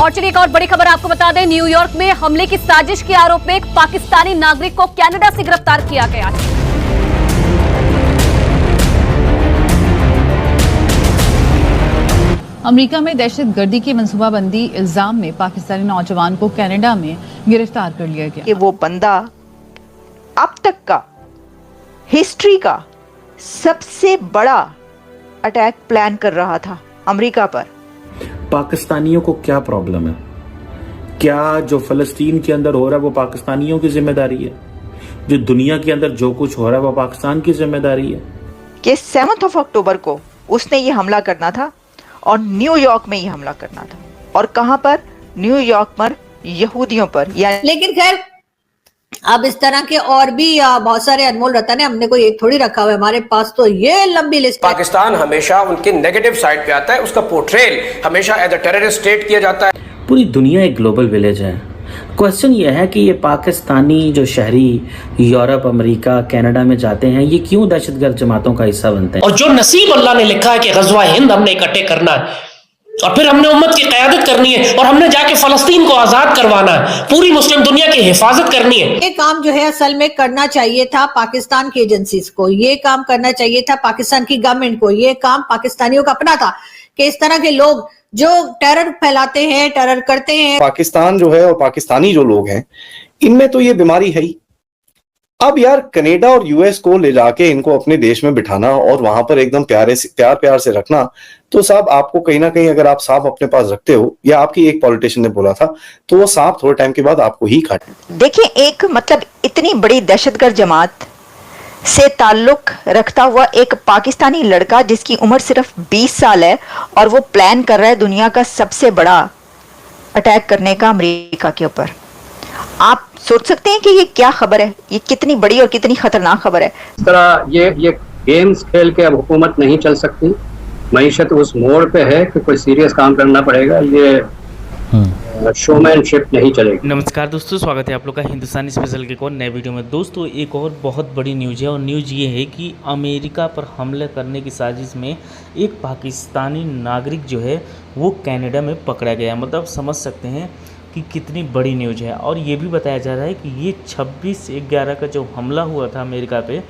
और चलिए एक और बड़ी खबर आपको बता दें, न्यूयॉर्क में हमले की साजिश के आरोप में एक पाकिस्तानी नागरिक को कनाडा से गिरफ्तार किया गया है। अमेरिका में दहशतगर्दी की मंसूबाबंदी इल्जाम में पाकिस्तानी नौजवान को कनाडा में गिरफ्तार कर लिया गया। कि वो बंदा अब तक का हिस्ट्री का सबसे बड़ा अटैक प्लान कर रहा था अमेरिका पर। पाकिस्तानियों को क्या प्रॉब्लम है? क्या जो फलस्तीन के अंदर हो रहा है वो पाकिस्तानियों की जिम्मेदारी है? जो दुनिया के अंदर जो कुछ हो रहा है वो पाकिस्तान की जिम्मेदारी है? कि 7 अक्टूबर को उसने ये हमला करना था और न्यूयॉर्क में ये हमला करना था। और कहां पर? न्यूयॉर्क पर यहूदियों पर। लेकिन खैर अब इस तरह के और भी बहुत सारे अनमोल रतन है, हमने कोई एक थोड़ी रखा हुआ है, हमारे पास तो ये लंबी लिस्ट है। पाकिस्तान हमेशा उनके नेगेटिव साइड पे आता है, उसका पोर्ट्रेल हमेशा एज अ टेररिस्ट स्टेट किया जाता है। पूरी दुनिया एक ग्लोबल विलेज है। क्वेश्चन ये है कि ये पाकिस्तानी जो शहरी यूरोप, अमेरिका, कनाडा में जाते हैं, ये क्यों दहशतगर्द जमातों का हिस्सा बनते हैं? और जो नसीब अल्लाह ने लिखा है कि गज़वा हिंद हमने इकट्ठे करना है और फिर हमने उम्मत की क़यादत करनी है और हमने जाके फलस्तीन को आजाद करवाना है, पूरी मुस्लिम दुनिया की हिफाजत करनी है। ये काम जो है असल में करना चाहिए था पाकिस्तान की एजेंसीज को, ये काम करना चाहिए था पाकिस्तान की गवर्नमेंट को, ये काम पाकिस्तानियों का अपना था कि इस तरह के लोग जो टेरर फैलाते हैं, टेरर करते हैं। पाकिस्तान जो है और पाकिस्तानी जो लोग हैं इनमें तो ये बीमारी है ही। अब यार कनाडा और यूएस को ले जाके इनको अपने देश में बिठाना और वहां पर एकदम प्यार से रखना, तो साहब आपको कहीं ना कहीं अगर आप सांप अपने पास रखते हो, या आपकी एक पॉलिटिशियन ने बोला था, तो वो सांप थोड़े टाइम के बाद आपको ही काटे। देखिए, एक मतलब इतनी बड़ी दहशतगर्द जमात से ताल्लुक रखता हुआ एक पाकिस्तानी लड़का जिसकी उम्र सिर्फ 20 साल है और वो प्लान कर रहा है दुनिया का सबसे बड़ा अटैक करने का अमेरिका के ऊपर। आप सोच सकते हैं कि ये क्या खबर है, ये कितनी बड़ी और कितनी खतरनाक खबर है। इस तरह ये गेम्स खेल के अब हुकूमत नहीं चल सकती। मईशत उस मोड़ पे है कि कोई सीरियस काम करना पड़ेगा, ये शोमैनशिप नहीं चलेगी। नमस्कार दोस्तों, स्वागत है आप लोग का हिंदुस्तानी स्पेशल के एक और नए वीडियो में। दोस्तों एक और बहुत बड़ी न्यूज़ है और न्यूज़ ये है कि अमेरिका पर हमला करने की साजिश में एक पाकिस्तानी नागरिक जो है वो कनाडा में पकड़ा गया। मतलब समझ सकते हैं कि कितनी बड़ी न्यूज़ है। और ये भी बताया जा रहा है कि ये 26/11 का जो हमला हुआ था अमेरिका पे,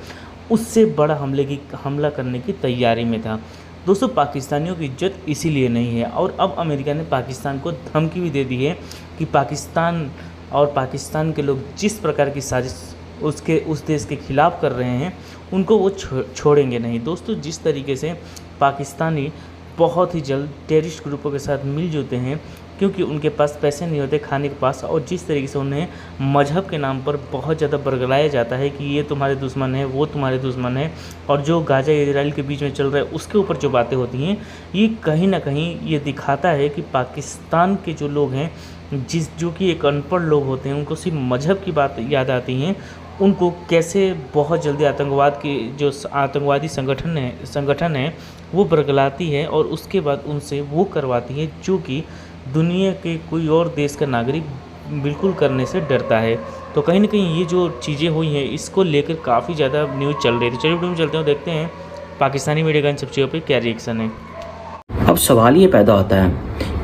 उससे बड़ा हमला करने की तैयारी में था। दोस्तों पाकिस्तानियों की इज्जत इसीलिए नहीं है। और अब अमेरिका ने पाकिस्तान को धमकी भी दे दी है कि पाकिस्तान और पाकिस्तान के लोग जिस प्रकार की साजिश उस देश के खिलाफ़ कर रहे हैं उनको वो छोड़ेंगे नहीं। दोस्तों जिस तरीके से पाकिस्तानी बहुत ही जल्द टेररिस्ट ग्रुपों के साथ मिलजुलते हैं क्योंकि उनके पास पैसे नहीं होते खाने के पास, और जिस तरीके से उन्हें मजहब के नाम पर बहुत ज़्यादा बरगलाया जाता है कि ये तुम्हारे दुश्मन है, वो तुम्हारे दुश्मन है, और जो गाजा इजराइल के बीच में चल रहा है उसके ऊपर जो बातें होती हैं, ये कहीं ना कहीं ये दिखाता है कि पाकिस्तान के जो लोग हैं, जो कि एक अनपढ़ लोग होते हैं, उनको सिर्फ मजहब की बात याद आती हैं, उनको कैसे बहुत जल्दी आतंकवाद के जो आतंकवादी संगठन है वो बरगलाती है और उसके बाद उनसे वो करवाती है जो कि दुनिया के कोई और देश का नागरिक बिल्कुल करने से डरता है। तो कहीं ना कहीं ये जो चीज़ें हुई हैं इसको लेकर काफ़ी ज़्यादा न्यूज़ चल रही थी। चलिए वीडियो में चलते हैं, देखते हैं पाकिस्तानी मीडिया का इन सब चीज़ों पर क्या रिएक्शन है। अब सवाल ये पैदा होता है,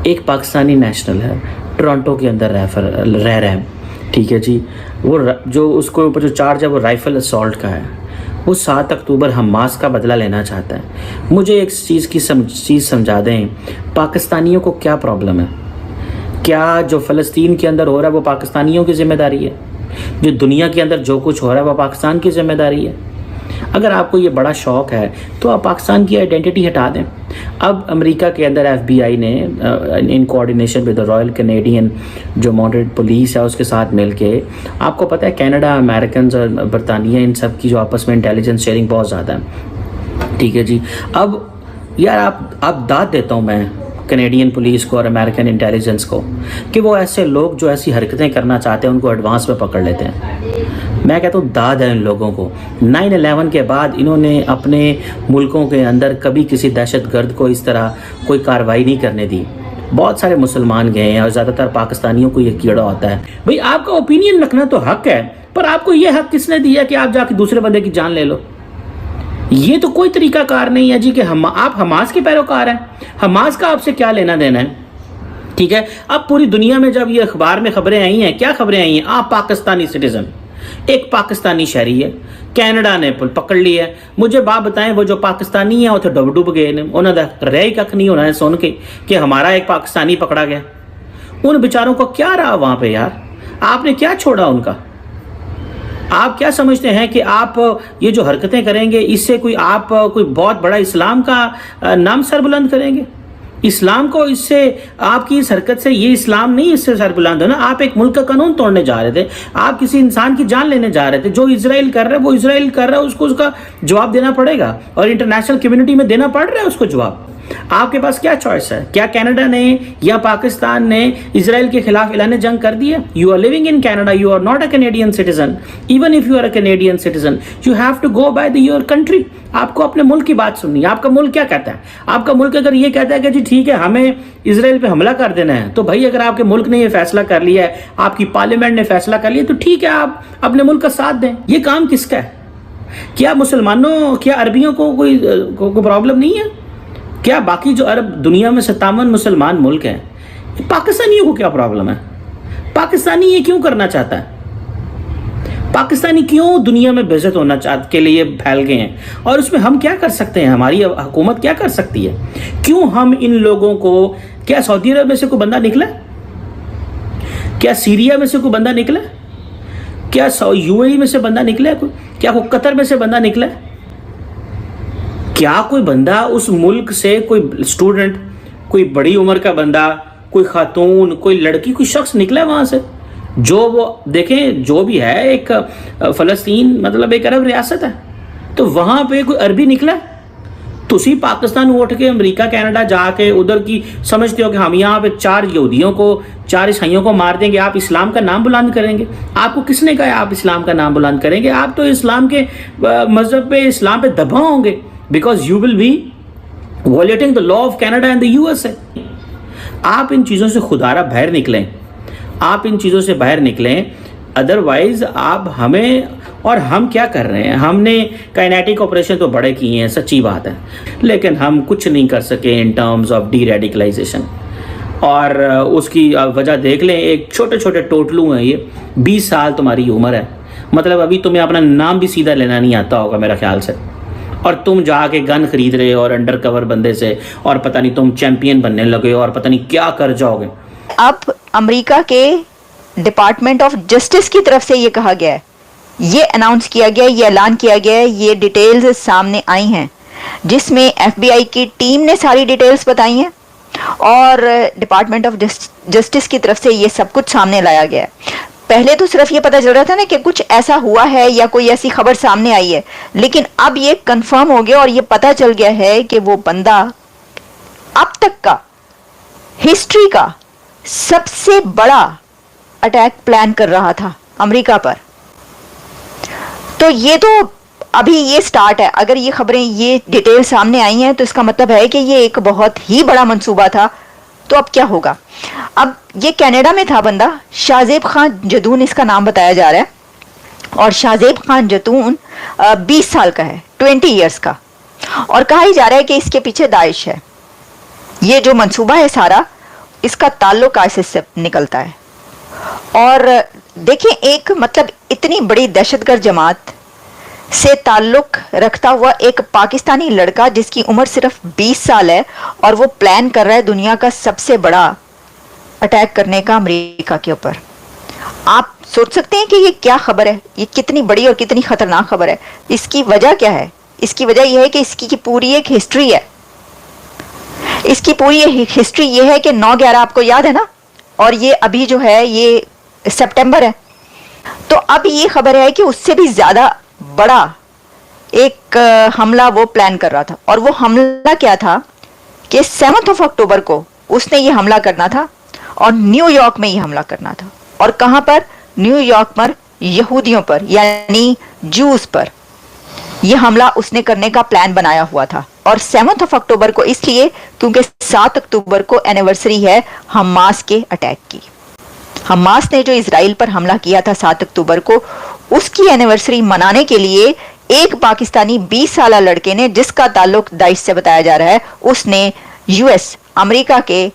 एक पाकिस्तानी नेशनल है, टोरंटो के अंदर रह रहा है, ठीक है जी, वो जो उसको ऊपर जो चार्ज है वो राइफल असॉल्ट का है, वो 7 अक्टूबर हमास का बदला लेना चाहता है। मुझे एक चीज़ समझा दें, पाकिस्तानियों को क्या प्रॉब्लम है? क्या जो फ़लस्तीन के अंदर हो रहा है वो पाकिस्तानियों की जिम्मेदारी है? जो दुनिया के अंदर जो कुछ हो रहा है वो पाकिस्तान की जिम्मेदारी है? अगर आपको ये बड़ा शौक है तो आप पाकिस्तान की आइडेंटिटी हटा दें। अब अमेरिका के अंदर FBI ने in coordination with the royal Canadian जो माउंटेड पुलिस है उसके साथ मिलके, आपको पता है कनाडा, अमेरिकन और बरतानिया, इन सब की जो आपस में इंटेलिजेंस शेयरिंग बहुत ज़्यादा है, ठीक है जी। अब यार आप दाद देता हूँ मैं कैनेडियन पुलिस को और अमेरिकन इंटेलिजेंस को कि वो ऐसे लोग जो ऐसी हरकतें करना चाहते हैं उनको एडवांस में पकड़ लेते हैं। मैं कहता हूँ दाद है इन लोगों को। 9/11 के बाद इन्होंने अपने मुल्कों के अंदर कभी किसी दहशतगर्द को इस तरह कोई कार्रवाई नहीं करने दी। बहुत सारे मुसलमान गए हैं और ज़्यादातर पाकिस्तानियों को ये कीड़ा होता है। भाई आपका ओपिनियन रखना तो हक है, पर आपको ये हक किसने दिया कि आप जाके दूसरे बंदे की जान ले लो? ये तो कोई तरीका कार नहीं है जी कि आप हमास के पैरोकार हैं। हमास का आपसे क्या लेना देना है? ठीक है। अब पूरी दुनिया में जब ये अखबार में खबरें आई हैं, क्या खबरें आई हैं, आप पाकिस्तानी सिटीजन, एक पाकिस्तानी शहरी है, कैनेडा ने पकड़ लिया है। मुझे बात बताएं, वो जो पाकिस्तानी है वो तो डुब गए ने, उन्होंने रह कख नहीं होना है सुन के कि हमारा एक पाकिस्तानी पकड़ा गया। उन बेचारों को क्या रहा वहां पे यार, आपने क्या छोड़ा उनका? आप क्या समझते हैं कि आप ये जो हरकतें करेंगे इससे आप कोई बहुत बड़ा इस्लाम का नाम सरबुलंद करेंगे? इस्लाम को इससे, आपकी इस हरकत से ये इस्लाम नहीं इससे सरबुलंद हो ना। आप एक मुल्क का कानून तोड़ने जा रहे थे, आप किसी इंसान की जान लेने जा रहे थे। जो इजराइल कर रहा है वो इजराइल कर रहा है, उसको उसका जवाब देना पड़ेगा और इंटरनेशनल कम्युनिटी में देना पड़ रहा है उसको जवाब। आपके पास क्या चॉइस है? क्या कनाडा ने या पाकिस्तान ने इजराइल के खिलाफ ऐलान जंग कर दिया? You are living in Canada, you are not a Canadian citizen. Even if you are a Canadian citizen, you have to go by the your country. आपको अपने मुल्क की बात सुननी है। आपका मुल्क क्या कहता है? आपका मुल्क अगर ये कहता है कि जी ठीक है हमें इजराइल पे हमला कर देना है, तो भाई अगर आपके मुल्क ने ये फैसला कर लिया है, आपकी पार्लियामेंट ने फैसला कर लिया, तो ठीक है आप अपने मुल्क का साथ दें। ये काम किसका है? क्या मुसलमानों, क्या अरबियों को कोई प्रॉब्लम नहीं है? क्या बाकी जो अरब दुनिया में 57 मुसलमान मुल्क हैं, पाकिस्तानियों को क्या प्रॉब्लम है? पाकिस्तानी ये क्यों करना चाहता है? पाकिस्तानी क्यों दुनिया में बेइज्जत होना के लिए फैल गए हैं? और उसमें हम क्या कर सकते हैं? हमारी हुकूमत क्या कर सकती है? क्यों हम इन लोगों को, क्या सऊदी अरब में से कोई बंदा निकला? क्या सीरिया में से कोई बंदा निकला? क्या यूएई में से बंदा निकला? क्या कोई कतर में से बंदा निकला? क्या कोई बंदा उस मुल्क से, कोई स्टूडेंट, कोई बड़ी उम्र का बंदा, कोई खातून, कोई लड़की, कोई शख्स निकला वहां से? जो वो देखें, जो भी है, एक फलस्तीन मतलब एक अरब रियासत है, तो वहां पे कोई अरबी निकला? तुसी पाकिस्तान उठ के अमेरिका कनाडा जाके उधर की समझते हो कि हम यहाँ पे 4 यहूदियों को, 4 ईसाइयों को मार देंगे, आप इस्लाम का नाम बुलंद करेंगे? आपको किसने कहा आप इस्लाम का नाम बुलंद करेंगे? आप तो इस्लाम के मजहब पे, इस्लाम पे दबा होंगे, because you will be violating the law of Canada and the USA. आप इन चीज़ों से खुदारा बाहर निकलें, आप इन चीज़ों से बाहर निकलें, अदरवाइज आप हमें, और हम क्या कर रहे हैं? हमने काइनेटिक ऑपरेशन तो बड़े किए हैं, सच्ची बात है, लेकिन हम कुछ नहीं कर सके in terms of deradicalization. और उसकी वजह देख लें, एक छोटे छोटे टोटलू हैं ये, 20 साल तुम्हारी उम्र है, मतलब अभी तुम्हें अपना नाम भी सीधा लेना नहीं आता होगा मेरा ख्याल से, और तुम जाके गन खरीद रहे हो और अंडर कवर बंदे से, और पता नहीं तुम चैंपियन बनने लगे हो और पता नहीं क्या कर जाओगे। अब अमेरिका के डिपार्टमेंट ऑफ जस्टिस की तरफ से ये कहा गया है, ये अनाउंस किया गया, ये ऐलान किया गया है, ये डिटेल्स सामने आई हैं, जिसमें एफबीआई की टीम ने सारी डिटेल्स बताई हैं और डिपार्टमेंट ऑफ जस्टिस की तरफ से ये सब कुछ सामने लाया गया है। पहले तो सिर्फ ये पता चल रहा था ना कि कुछ ऐसा हुआ है या कोई ऐसी खबर सामने आई है, लेकिन अब ये कंफर्म हो गया और ये पता चल गया है कि वो बंदा अब तक का हिस्ट्री का सबसे बड़ा अटैक प्लान कर रहा था अमेरिका पर। तो ये तो अभी ये स्टार्ट है। अगर ये खबरें, ये डिटेल सामने आई हैं, तो इसका मतलब है कि ये एक बहुत ही बड़ा मंसूबा था। तो अब क्या होगा? अब ये कनाडा में था बंदा, शाहजेब खान जतून इसका नाम बताया जा रहा है, और शाहजेब खान जतून 20 साल का है, 20 इयर्स का, और कहा ही जा रहा है कि इसके पीछे दाइश है। ये जो मंसूबा है सारा, इसका ताल्लुक आईसिस से निकलता है। और देखें, एक मतलब इतनी बड़ी दहशतगर्द जमात से ताल्लुक रखता हुआ एक पाकिस्तानी लड़का जिसकी उम्र सिर्फ 20 साल है, और वो प्लान कर रहा है दुनिया का सबसे बड़ा अटैक करने का अमेरिका के ऊपर। आप सोच सकते हैं कि ये क्या खबर है, ये कितनी बड़ी और कितनी खतरनाक खबर है। इसकी वजह क्या है? इसकी वजह यह है कि इसकी की पूरी एक हिस्ट्री है। इसकी पूरी हिस्ट्री ये है कि 9/11 आपको याद है ना, और ये अभी जो है ये सितंबर है। तो अब ये खबर है कि उससे भी ज्यादा बड़ा एक हमला वो प्लान कर रहा था, और वो हमला क्या था कि 7 अक्टूबर को उसने ये हमला करना था, और न्यूयॉर्क में ये हमला करना था। और कहां पर? न्यूयॉर्क पर यहूदियों पर, यानी जूस पर यह हमला उसने करने का प्लान बनाया हुआ था। और 7 अक्टूबर को इसलिए क्योंकि 7 अक्टूबर को एनिवर्सरी है हमास के अटैक की। हमास ने जो इजराइल पर हमला किया था 7 अक्टूबर को, उसकी एनिवर्सरी मनाने के लिए एक पाकिस्तानी 20 साल लड़के ने, जिसका ताल्लुक दाइश से बताया जा रहा है, उसने यूएस अमेरिका के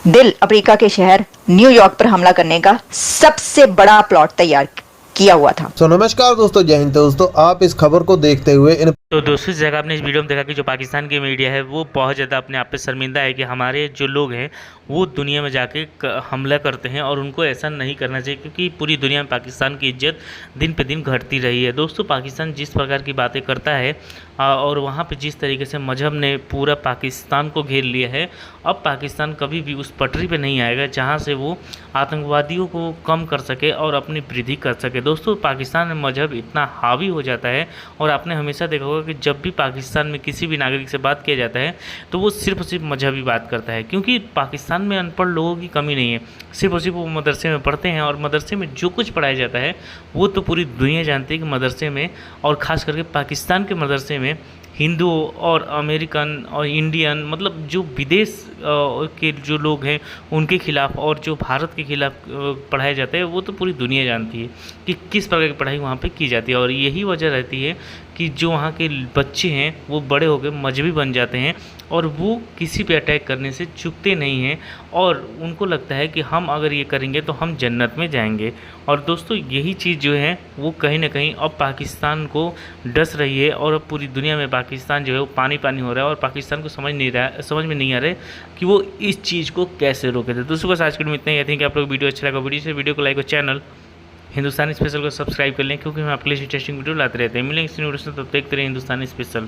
दिल अफ्रीका के शहर न्यूयॉर्क पर हमला करने का सबसे बड़ा प्लॉट तैयार किया हुआ था। तो नमस्कार दोस्तों, जय हिंद दोस्तों। आप इस खबर को देखते हुए तो दोस्तों इस जगह आपने इस वीडियो में देखा कि जो पाकिस्तान की मीडिया है वो बहुत ज़्यादा अपने आप पे शर्मिंदा है कि हमारे जो लोग हैं वो दुनिया में जाके हमला करते हैं, और उनको ऐसा नहीं करना चाहिए क्योंकि पूरी दुनिया में पाकिस्तान की इज्जत दिन पे दिन घटती रही है। दोस्तों पाकिस्तान जिस प्रकार की बातें करता है और वहाँ पे जिस तरीके से मजहब ने पूरा पाकिस्तान को घेर लिया है, अब पाकिस्तान कभी भी उस पटरी पे नहीं आएगा जहाँ से वो आतंकवादियों को कम कर सके और अपनी वृद्धि कर सके। दोस्तों पाकिस्तान में मजहब इतना हावी हो जाता है, और आपने हमेशा देखा होगा कि जब भी पाकिस्तान में किसी भी नागरिक से बात किया जाता है तो वो सिर्फ और सिर्फ मजहबी बात करता है, क्योंकि पाकिस्तान में अनपढ़ लोगों की कमी नहीं है। सिर्फ और सिर्फ वो मदरसे में पढ़ते हैं, और मदरसे में जो कुछ पढ़ाया जाता है वो तो पूरी दुनिया जानती है कि मदरसे में, और ख़ास करके पाकिस्तान के मदरसे में हिंदू और अमेरिकन और इंडियन, मतलब जो विदेश के जो लोग हैं उनके खिलाफ़ और जो भारत के खिलाफ़ पढ़ाया जाता है वो तो पूरी दुनिया जानती है कि किस प्रकार की पढ़ाई वहाँ पे की जाती है। और यही वजह रहती है कि जो वहाँ के बच्चे हैं वो बड़े होकर मजहबी बन जाते हैं, और वो किसी पे अटैक करने से चूकते नहीं हैं, और उनको लगता है कि हम अगर ये करेंगे तो हम जन्नत में जाएंगे। और दोस्तों यही चीज़ जो है वो कहीं ना कहीं अब पाकिस्तान को डस रही है, और अब पूरी दुनिया में पाकिस्तान जो है वो पानी पानी हो रहा है, और पाकिस्तान को समझ में नहीं आ रहा है कि वो इस चीज़ को कैसे रोके थे। दोस्तों बस आज के लिए इतना ही। आई थिंक आप लोग वीडियो अच्छा लगा, वीडियो को लाइक और चैनल हिंदुस्तानी स्पेशल को सब्सक्राइब कर लें, क्योंकि हम आपके लिए इंटरेस्टिंग वीडियो लाते रहते हैं। मिलेंगे इस वीडियो से, तब देखते रहे हिंदुस्तानी स्पेशल।